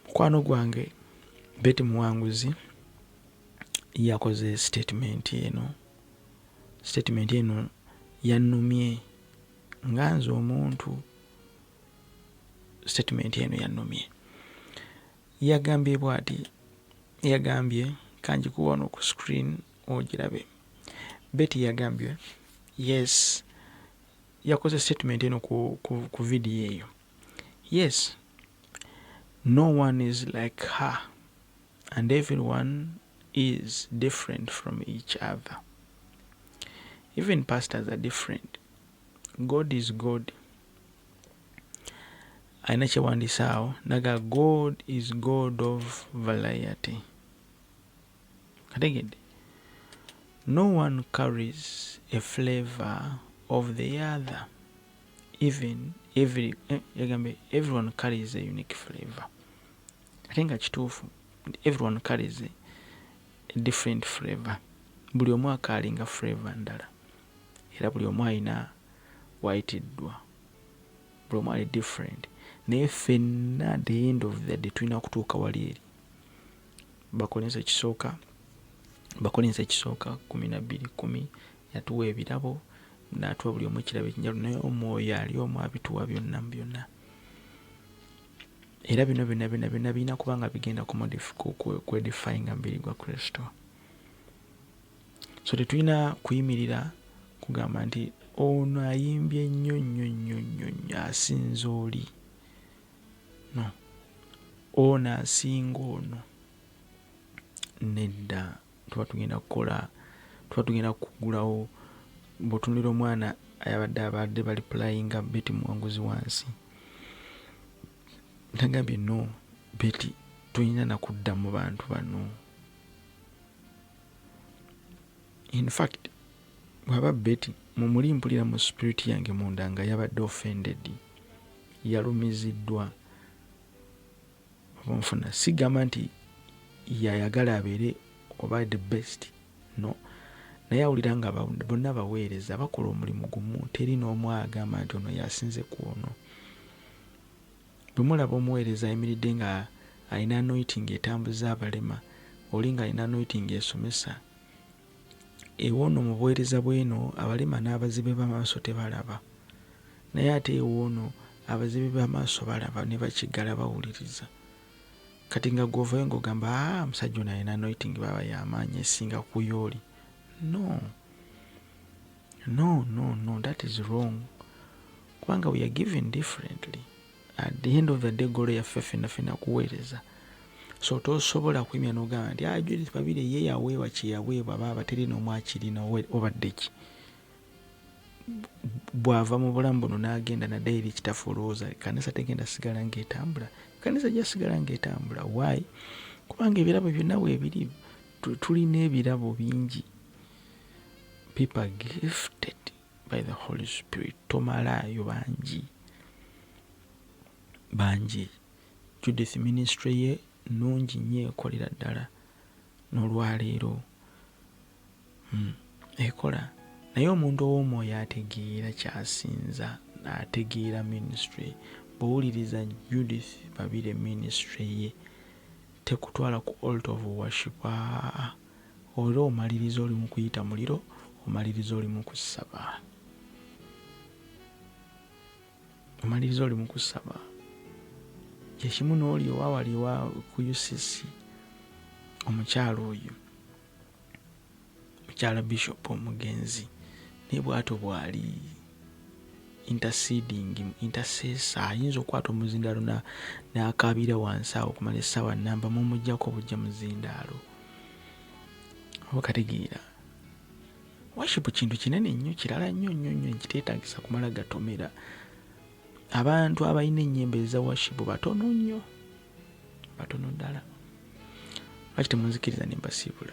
Mukwano gwange Betty Muwanguzi yakoze statement eno yannumye nga nze omuntu statement eno yannomye. Yagambye bw'ati, yagambye kanjikuwa wano ku screen ogirabe. Betty yagambye yes, yakoze statement eno ku video eyo. Yes, no one is like her and everyone is different from each other. Even pastors are different. God is God. Aina kyewandiisa awo naga God is God of variety. Kategedde. No one carries a flavor of the other. Even everyone carries a unique flavor. Ate nga kituufu, everyone carries a different flavor. Buli omu akaalinga flavor ndala. Era buli omu alina wayitiddwa. Buli omu ali different. Naye ffenna at the end of the day tulina kutuuka wali eri. Bakolinso ekisooka 12:10 yatuwa ebirabo n'atuwa buli omu ekirabo ekinjalu, naye omwoyo ali omu abituwa byonna mu byonna. Era bino byonna birina kuba nga bigenda kwedifyinga mubiri gwa Kristo. So tetulina kuyimirira kugamba nti ono ayimbye nnyo asinza oli. No. Ono asinga ono. Nedda. Tuba tugenda kugulawo bw'otunulira omwana abadde bali playinga Betty Muwanguzi wansi. Nagambye no, Betty tulina na kudda mu bantu bano. In fact, bw'aba Betty mumuli mpulira mu spirit yange munda nga yabadde offended, yalumiziddwa. Obonfuna sigamba nti yayagala abeere oba the best, no. Naye awulira nga bonna baweereza bakola omulimu gumu, teri n'omu agamba nti ono yasinze ku ono. Bwe mulaba omuweereza ayimiridde nga alina anointing etambuza abalema, oli nga alina anointing esomesa, ewoono mu buweereza bweno abalema n'abazibe b'amaaso tebalaba. Naye ate ewoono abazibe b'amaaso balaba ne bakiggala bawuliriza. Kati nga gw'ovaayo ng'ogamba omusajja ono alina anointing baba y'amaanyi esinga ku yooli. No, that is wrong. Kubanga we are given differently. At the end of the day, golo yaffe ffenna kuweereza. So tosobola kuyimya n'ogamba nti Judith Babirye ye yaweebwa kye yaweebwa baba teri n'omu akirina obadde ki. Bw'ava mu bulamu buno n'agenda nadde eri kitaffe olowooza kanisa tegenda sigala ng'etambula. Kanisa gyasigala ng'etambula. Why? Kubanga ebirabo byonna weebiri. Tulina ebirabo bingi. People are gifted by the Holy Spirit. Tomalaayo bangi. Judith ministry ye nungi nnyo ekolera ddala n'olwaleero ekola. Naye omuntu ow'omwoyo ategeera kyasinza, ategeera ministry. Bw'owuliriza Judith Babirye ministry ye tekutwala ku altar of worship. Olwo omaliriza oli mu kuyita muliro, omaliriza oli mu kusaba. Kyekimu n'oli owawali wa ku UCC omukyalo oyo, mukyala Bishop omugenzi, naye bw'atyo bw'ali intercessor, ayinza okukwata omuzindaalo n'akaabira wansi awo okumala essaawa nnamba mumuggyako bujja muzindaalo. Oba kategeera. Worship kintu kinene nnyo, kirala nnyo kiteetaagisa kumala gatomera. Abantu abalina ennyimba eza worship batono nnyo, batono ddala. Lwaki temunzikiriza ne mbasiibula?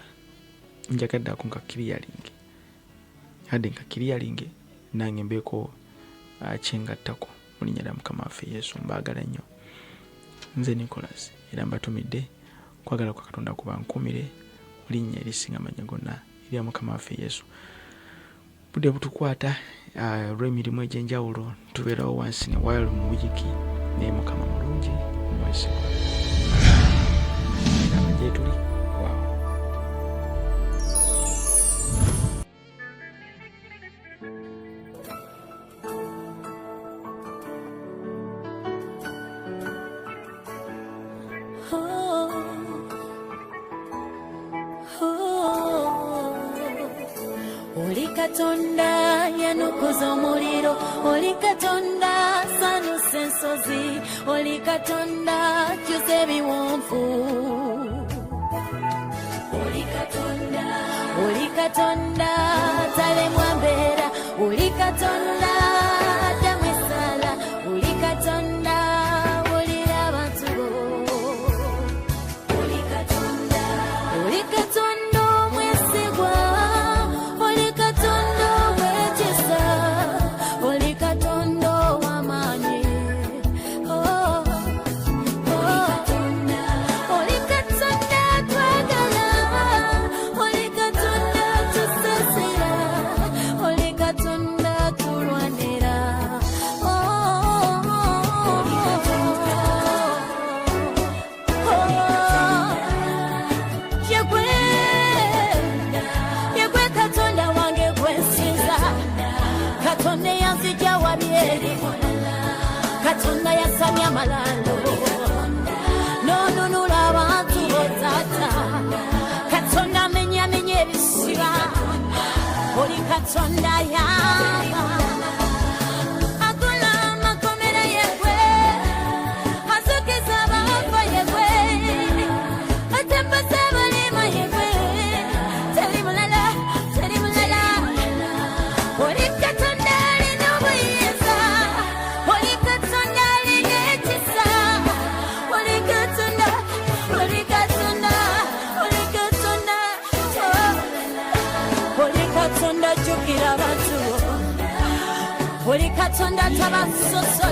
Njagadde ako nka clearing nange mbeeko kyengattako mu linnya lya Mukama waffe Yesu. Mbaagala nnyo. Nze Nicholas era mbatumidde kwagala kwa Katonda kuba nkumire mu linnya erisinga amannya gonna erya Mukama waffe Yesu. Budde butukwata olw'emirimu egy'enjawulo tubeerawo wansi ne wayalo mu wiiki, naye Mukama mulungi mwesigwa. Gye tuli waawo. Oli Katonda yanukuza omuliro, oli Katonda sanusa ensozi, oli Katonda kyusa ebiwonvu. Oli Katonda talemwa mbeera, oli Katonda addamu essaala, oli Katonda wulira abantu bo. Oli Katonda omwesigwa, oli Katonda ow'ekisa, oli Katonda ow'amaanyi. Oli Katonda twagala, oli Katonda tusasira, oli Katonda tulwanira. Yegwe Katonda wange gwensinza, Katonda eyanzigya wabyeeri, Katonda yasamya amalalo, n'onunula abantu bo taata, Katonda amenyamenya ebisiba, oli Katonda yamba, akola amakomera yegwe, azukiza abafa yegwe, atembesa abalema yegwe, teri mulala, teri mulala. Oli Katonda alina obuyinza, oli Katonda alina ekisa, oli Katonda, oli Katonda, oli Katonda, oli Katonda ajjukira abantu bo, oli Katonda tabasoso.